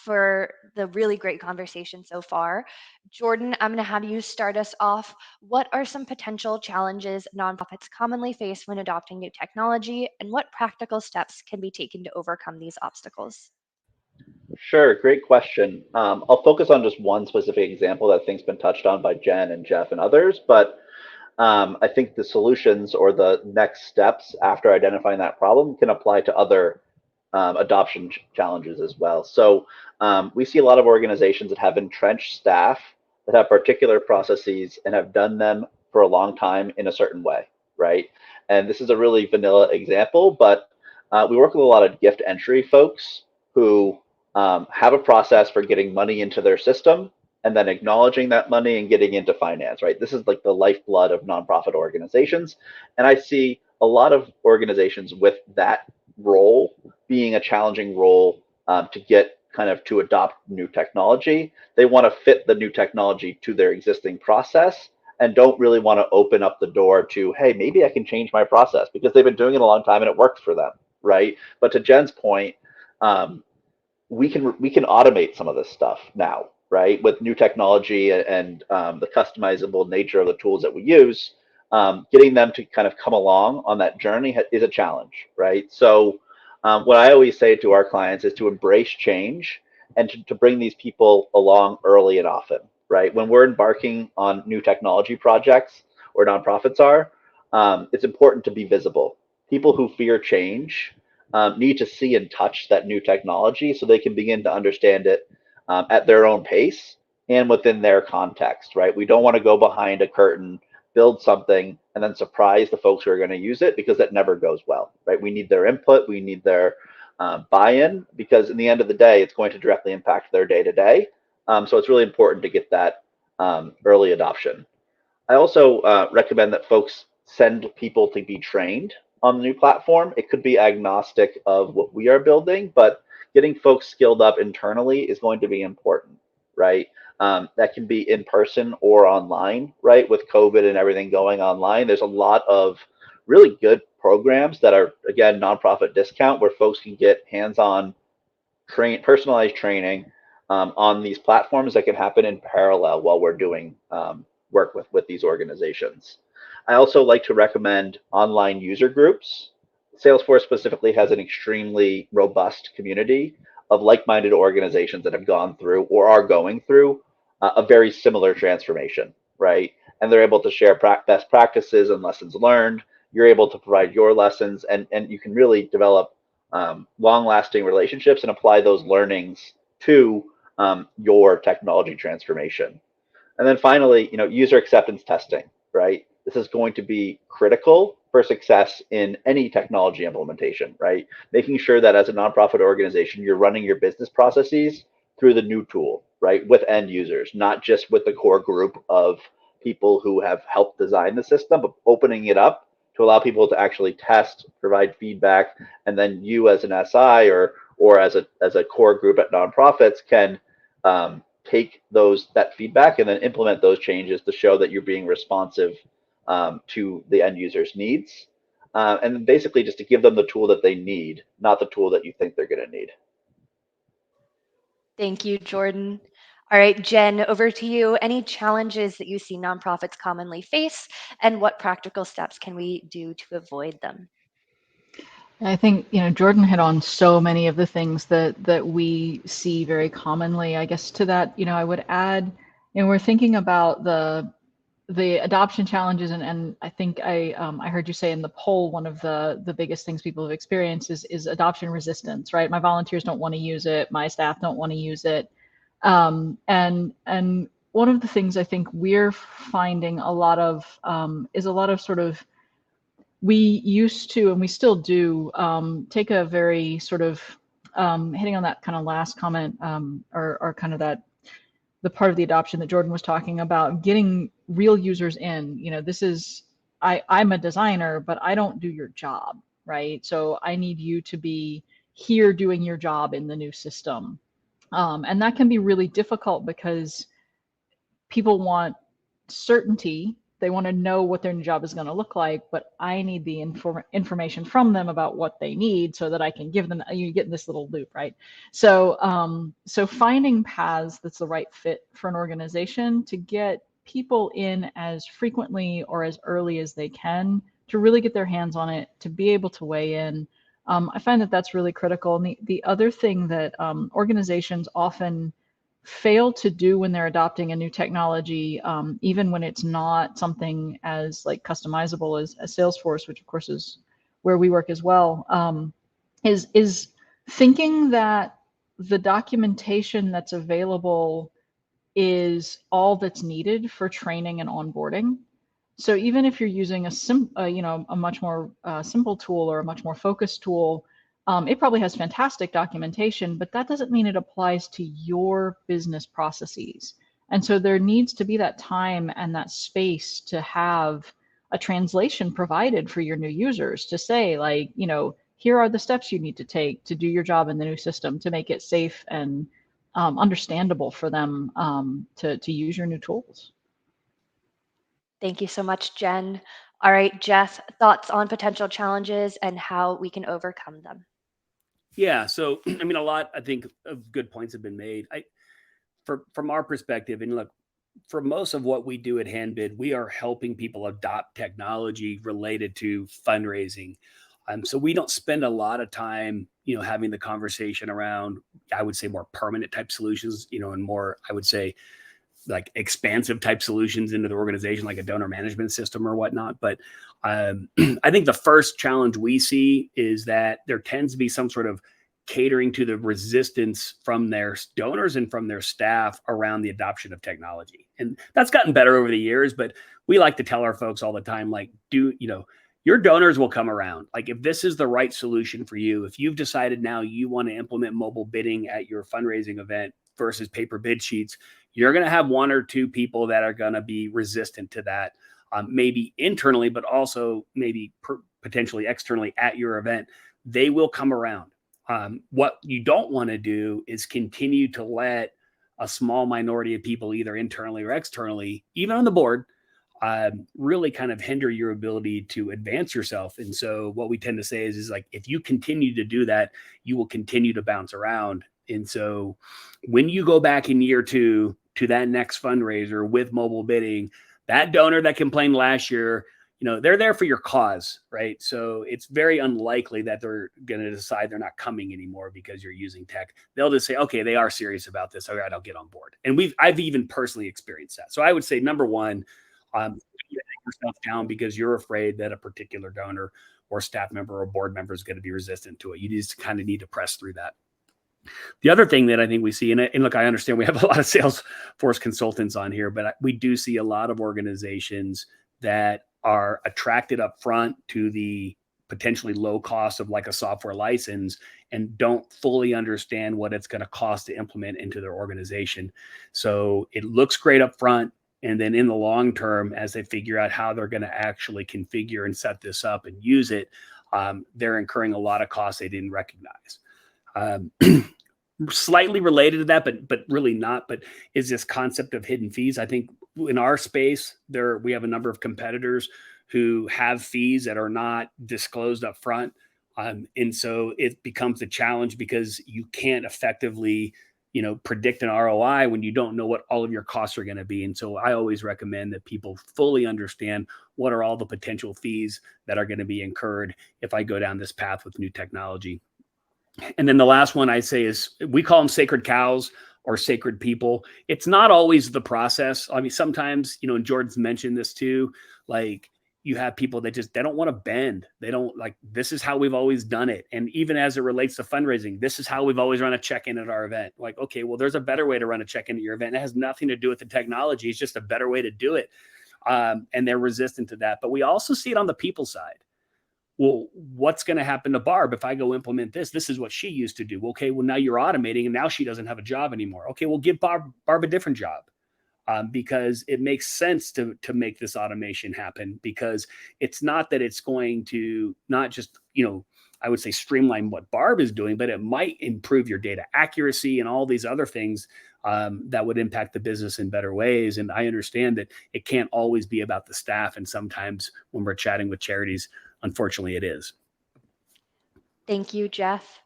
for the really great conversation so far. Jordan, I'm going to have you start us off. What are some potential challenges nonprofits commonly face when adopting new technology, and what practical steps can be taken to overcome these obstacles? Sure, great question. I'll focus on just one specific example that I think's been touched on by Jen and Jeff and others, but I think the solutions or the next steps after identifying that problem can apply to other adoption challenges as well. So we see a lot of organizations that have entrenched staff that have particular processes and have done them for a long time in a certain way, right? And this is a really vanilla example, but we work with a lot of gift entry folks who have a process for getting money into their system and then acknowledging that money and getting into finance, right? This is like the lifeblood of nonprofit organizations. And I see a lot of organizations with that role being a challenging role to get kind of to adopt new technology. They want to fit the new technology to their existing process and don't really want to open up the door to, hey, maybe I can change my process because they've been doing it a long time and it worked for them, right? But to Jen's point, we can automate some of this stuff now, right? With new technology and the customizable nature of the tools that we use, getting them to kind of come along on that journey is a challenge, right? So what I always say to our clients is to embrace change and to bring these people along early and often, right? When we're embarking on new technology projects, or nonprofits are, it's important to be visible. People who fear change need to see and touch that new technology so they can begin to understand it at their own pace and within their context, right? We don't want to go behind a curtain, build something, and then surprise the folks who are going to use it, because that never goes well, right? We need their input, we need their buy-in, because in the end of the day, it's going to directly impact their day-to-day. So it's really important to get that early adoption. I also recommend that folks send people to be trained on the new platform. It could be agnostic of what we are building, but getting folks skilled up internally is going to be important, right? That can be in person or online, right? With COVID and everything going online, there's a lot of really good programs that are, again, nonprofit discount, where folks can get hands-on personalized training on these platforms that can happen in parallel while we're doing work with these organizations. I also like to recommend online user groups. Salesforce specifically has an extremely robust community of like-minded organizations that have gone through or are going through a very similar transformation, right? And they're able to share best practices and lessons learned. You're able to provide your lessons, and you can really develop long-lasting relationships and apply those learnings to your technology transformation. And then finally, user acceptance testing, right? This is going to be critical for success in any technology implementation, right? Making sure that as a nonprofit organization, you're running your business processes through the new tool, right? With end users, not just with the core group of people who have helped design the system, but opening it up to allow people to actually test, provide feedback, and then you as an SI or as a core group at nonprofits can take that feedback and then implement those changes to show that you're being responsive to the end user's needs. and then basically just to give them the tool that they need, not the tool that you think they're going to need. Thank you, Jordan. All right, Jen, over to you. Any challenges that you see nonprofits commonly face, and what practical steps can we do to avoid them? I think, Jordan hit on so many of the things that we see very commonly. I guess to that, I would add, we're thinking about the adoption challenges, and I think I heard you say in the poll, one of the biggest things people have experienced is adoption resistance, right? My volunteers don't want to use it, my staff don't want to use it, and one of the things I think we're finding a lot of is a lot of sort of, we used to, and we still do, take a very sort of, hitting on that kind of last comment, or kind of that, the part of the adoption that Jordan was talking about, getting real users in. This is, I'm a designer, but I don't do your job, right? So I need you to be here doing your job in the new system. And that can be really difficult because people want certainty. They want to know what their new job is going to look like, but I need the information from them about what they need so that I can give them. You get in this little loop, right? So finding paths that's the right fit for an organization to get people in as frequently or as early as they can to really get their hands on it, to be able to weigh in. I find that that's really critical. And the other thing that organizations often fail to do when they're adopting a new technology, even when it's not something as like customizable as Salesforce, which of course is where we work as well, is thinking that the documentation that's available is all that's needed for training and onboarding. So even if you're using a much more simple tool or a much more focused tool, it probably has fantastic documentation, but that doesn't mean it applies to your business processes. And so there needs to be that time and that space to have a translation provided for your new users to say, like, here are the steps you need to take to do your job in the new system to make it safe and understandable for them to use your new tools. Thank you so much, Jen. All right, Jeff, thoughts on potential challenges and how we can overcome them? Yeah. So, I mean, a lot, I think, of good points have been made. From our perspective, and look, for most of what we do at Handbid, we are helping people adopt technology related to fundraising. So we don't spend a lot of time, having the conversation around, I would say, more permanent type solutions, and more, I would say, like expansive type solutions into the organization, like a donor management system or whatnot. But I think the first challenge we see is that there tends to be some sort of catering to the resistance from their donors and from their staff around the adoption of technology. And that's gotten better over the years, but we like to tell our folks all the time, like, your donors will come around. Like, if this is the right solution for you, if you've decided now you want to implement mobile bidding at your fundraising event versus paper bid sheets, you're going to have one or two people that are going to be resistant to that, maybe internally, but also maybe potentially externally at your event. They will come around. What you don't want to do is continue to let a small minority of people, either internally or externally, even on the board, really kind of hinder your ability to advance yourself. And so what we tend to say is like, if you continue to do that, you will continue to bounce around. And so when you go back in year two to that next fundraiser with mobile bidding, that donor that complained last year, they're there for your cause, right? So it's very unlikely that they're going to decide they're not coming anymore because you're using tech. They'll just say, okay, they are serious about this. All right, I'll get on board. And I've even personally experienced that. So I would say, number one, you take yourself down because you're afraid that a particular donor or staff member or board member is going to be resistant to it. You just kind of need to press through that. The other thing that I think we see, and look, I understand we have a lot of Salesforce consultants on here, but we do see a lot of organizations that are attracted up front to the potentially low cost of like a software license and don't fully understand what it's going to cost to implement into their organization. So it looks great up front. And then in the long term, as they figure out how they're going to actually configure and set this up and use it, they're incurring a lot of costs they didn't recognize. Slightly related to that, but really not, but is this concept of hidden fees. I think in our space, we have a number of competitors who have fees that are not disclosed up front. And so it becomes a challenge because you can't effectively, predict an ROI when you don't know what all of your costs are going to be. And so I always recommend that people fully understand what are all the potential fees that are going to be incurred if I go down this path with new technology. And then the last one I say is, we call them sacred cows or sacred people. It's not always the process. I mean, sometimes, and Jordan's mentioned this too, like you have people that they don't want to bend. They don't like, this is how we've always done it. And even as it relates to fundraising, this is how we've always run a check-in at our event. Like, okay, well, there's a better way to run a check-in at your event. It has nothing to do with the technology. It's just a better way to do it. And they're resistant to that. But we also see it on the people side. Well, what's going to happen to Barb if I go implement this? This is what she used to do. Okay, well, now you're automating and now she doesn't have a job anymore. Okay, well, give Barb a different job, because it makes sense to make this automation happen, because it's not that it's going to not just, I would say streamline what Barb is doing, but it might improve your data accuracy and all these other things that would impact the business in better ways. And I understand that it can't always be about the staff. And sometimes when we're chatting with charities, unfortunately, it is. Thank you, Jeff.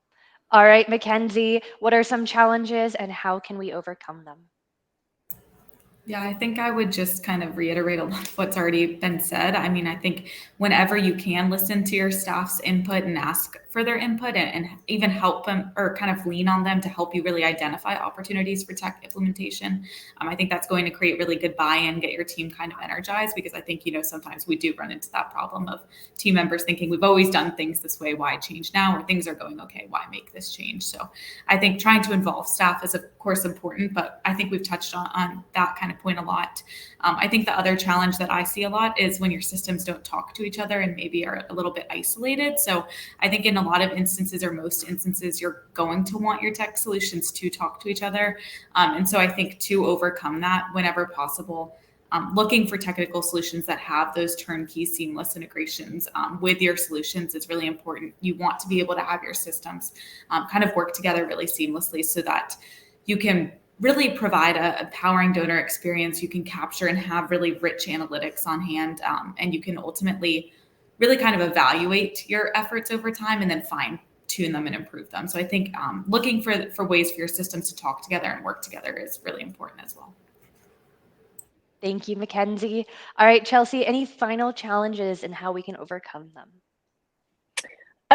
All right, Mackenzie, what are some challenges and how can we overcome them? Yeah, I think I would just kind of reiterate a lot of what's already been said. I mean, I think whenever you can listen to your staff's input and ask for their input and even help them or kind of lean on them to help you really identify opportunities for tech implementation, I think that's going to create really good buy-in, get your team kind of energized, because I think, sometimes we do run into that problem of team members thinking we've always done things this way, why change now? Or things are going okay, why make this change? So I think trying to involve staff is, of course, important, but I think we've touched on that kind of point a lot. I think the other challenge that I see a lot is when your systems don't talk to each other and maybe are a little bit isolated. So I think in a lot of instances, or most instances, you're going to want your tech solutions to talk to each other. And so I think to overcome that, whenever possible, looking for technical solutions that have those turnkey seamless integrations with your solutions is really important. You want to be able to have your systems kind of work together really seamlessly so that you can really provide a empowering donor experience. You can capture and have really rich analytics on hand, and you can ultimately really kind of evaluate your efforts over time and then fine tune them and improve them. So I think looking for ways for your systems to talk together and work together is really important as well. Thank you, Mackenzie. All right, Chelsea, any final challenges and how we can overcome them?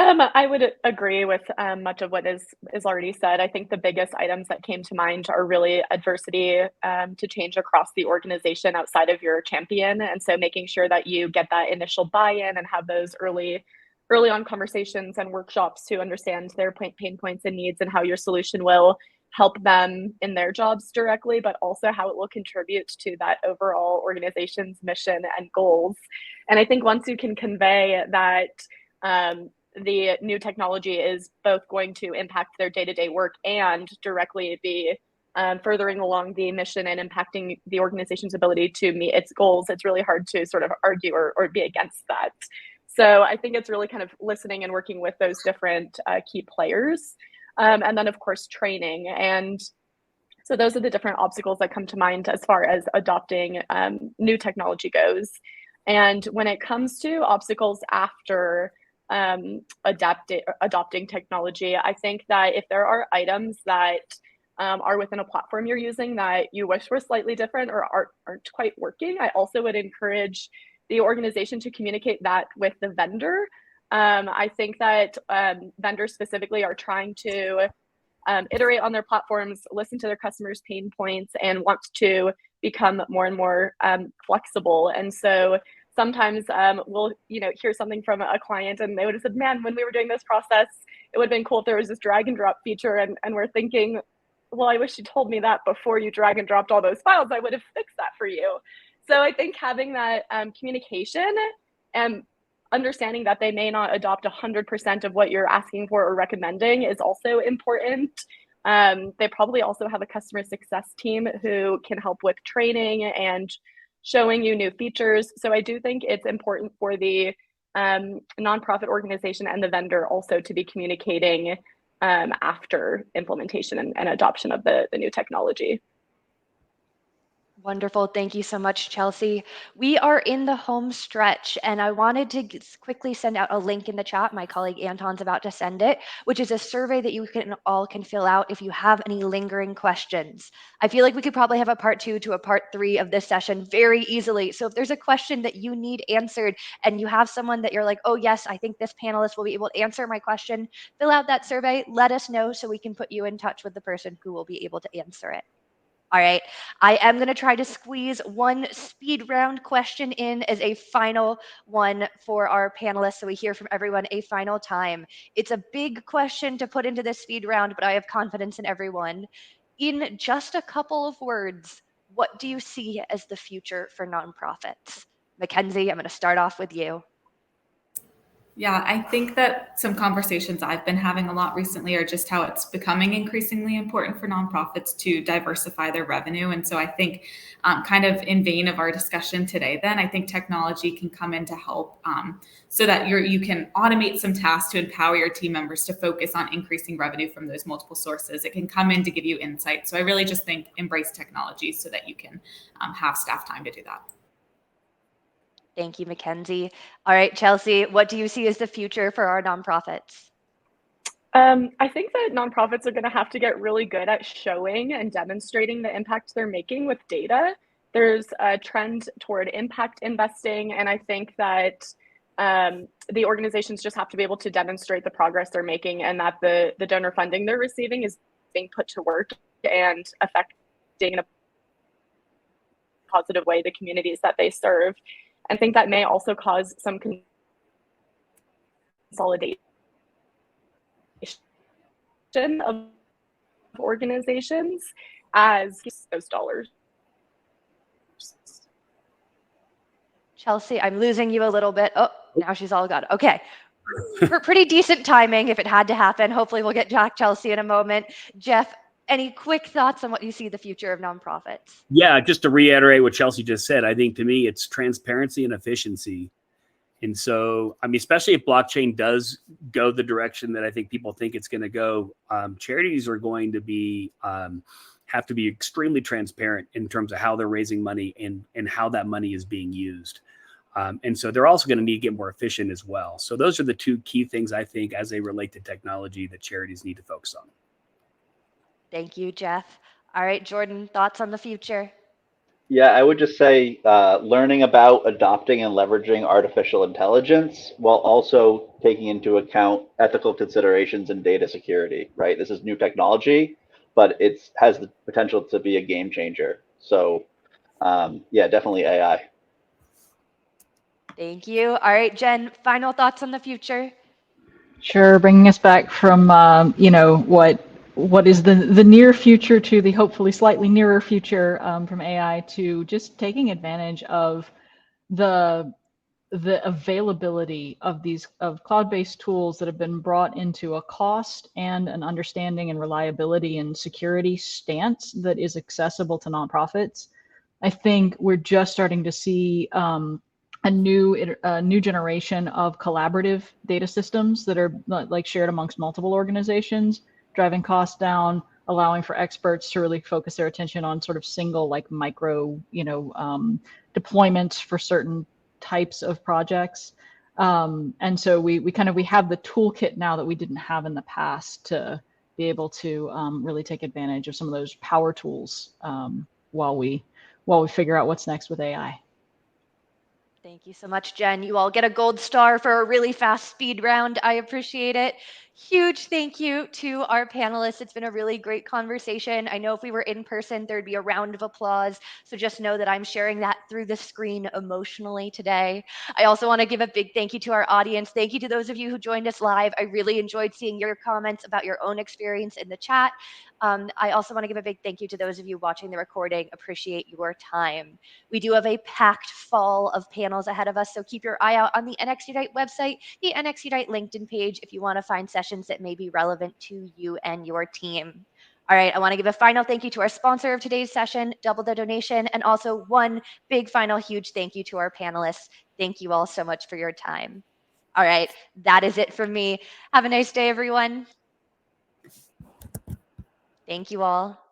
I would agree with much of what is already said. I think the biggest items that came to mind are really adversity to change across the organization outside of your champion. And so making sure that you get that initial buy-in and have those early on conversations and workshops to understand their pain points and needs and how your solution will help them in their jobs directly, but also how it will contribute to that overall organization's mission and goals. And I think once you can convey that the new technology is both going to impact their day-to-day work and directly be furthering along the mission and impacting the organization's ability to meet its goals, it's really hard to sort of argue or be against that. So I think it's really kind of listening and working with those different key players. And then, of course, training. And so those are the different obstacles that come to mind as far as adopting new technology goes. And when it comes to obstacles after adopting technology, I think that if there are items that are within a platform you're using that you wish were slightly different or aren't quite working, I also would encourage the organization to communicate that with the vendor. I think that vendors specifically are trying to iterate on their platforms, listen to their customers' pain points, and want to become more and more flexible. And so sometimes we'll hear something from a client and they would have said, man, when we were doing this process, it would have been cool if there was this drag and drop feature. And we're thinking, well, I wish you told me that before you drag and dropped all those files. I would have fixed that for you. So I think having that communication and understanding that they may not adopt 100% of what you're asking for or recommending is also important. They probably also have a customer success team who can help with training and showing you new features. So I do think it's important for the nonprofit organization and the vendor also to be communicating after implementation and adoption of the new technology. Wonderful. Thank you so much, Chelsea. We are in the home stretch, and I wanted to quickly send out a link in the chat. My colleague Anton's about to send it, which is a survey that you can fill out if you have any lingering questions. I feel like we could probably have a part 2 to a part 3 of this session very easily. So if there's a question that you need answered and you have someone that you're like, oh yes, I think this panelist will be able to answer my question, fill out that survey, let us know so we can put you in touch with the person who will be able to answer it. All right, I am going to try to squeeze one speed round question in as a final one for our panelists so we hear from everyone a final time. It's a big question to put into this speed round, but I have confidence in everyone. In just a couple of words, what do you see as the future for nonprofits? Mackenzie, I'm going to start off with you. Yeah, I think that some conversations I've been having a lot recently are just how it's becoming increasingly important for nonprofits to diversify their revenue. And so I think, kind of in vein of our discussion today, then I think technology can come in to help so that you can automate some tasks to empower your team members to focus on increasing revenue from those multiple sources. It can come in to give you insight. So I really just think embrace technology so that you can have staff time to do that. Thank you, Mackenzie. All right, Chelsea, what do you see as the future for our nonprofits? I think that nonprofits are going to have to get really good at showing and demonstrating the impact they're making with data. There's a trend toward impact investing, and I think that the organizations just have to be able to demonstrate the progress they're making and that the donor funding they're receiving is being put to work and affecting in a positive way the communities that they serve. I think that may also cause some consolidation of organizations as those dollars. Chelsea, I'm losing you a little bit. Oh, now she's all gone. Okay. Pretty decent timing if it had to happen. Hopefully we'll get Jack Chelsea in a moment. Jeff, any quick thoughts on what you see the future of nonprofits? Yeah, just to reiterate what Chelsea just said, I think to me it's transparency and efficiency. And so, I mean, especially if blockchain does go the direction that I think people think it's going to go, charities are going to be have to be extremely transparent in terms of how they're raising money and how that money is being used. And so they're also going to need to get more efficient as well. So those are the two key things I think as they relate to technology that charities need to focus on. Thank you, Jeff. All right, Jordan, thoughts on the future? Yeah, I would just say learning about adopting and leveraging artificial intelligence while also taking into account ethical considerations and data security, right? This is new technology, but it has the potential to be a game changer. So yeah, definitely AI. Thank you. All right, Jen, final thoughts on the future? Sure, bringing us back from what is the near future to the hopefully slightly nearer future from AI to just taking advantage of the availability of these cloud-based tools that have been brought into a cost and an understanding and reliability and security stance that is accessible to nonprofits. I think we're just starting to see a new generation of collaborative data systems that are like shared amongst multiple organizations, driving costs down, allowing for experts to really focus their attention on sort of single like micro deployments for certain types of projects. And so we have the toolkit now that we didn't have in the past to be able to really take advantage of some of those power tools while we figure out what's next with AI. Thank you so much, Jen. You all get a gold star for a really fast speed round. I appreciate it. Huge thank you to our panelists. It's been a really great conversation. I know if we were in person, there'd be a round of applause. So just know that I'm sharing that through the screen emotionally today. I also want to give a big thank you to our audience. Thank you to those of you who joined us live. I really enjoyed seeing your comments about your own experience in the chat. I also want to give a big thank you to those of you watching the recording. Appreciate your time. We do have a packed fall of panels ahead of us, so keep your eye out on the NX Unite website, the NX Unite LinkedIn page, if you want to find sessions that may be relevant to you and your team. All right, I want to give a final thank you to our sponsor of today's session, Double the Donation, and also one big final huge thank you to our panelists. Thank you all so much for your time. All right, that is it from me. Have a nice day, everyone. Thank you all.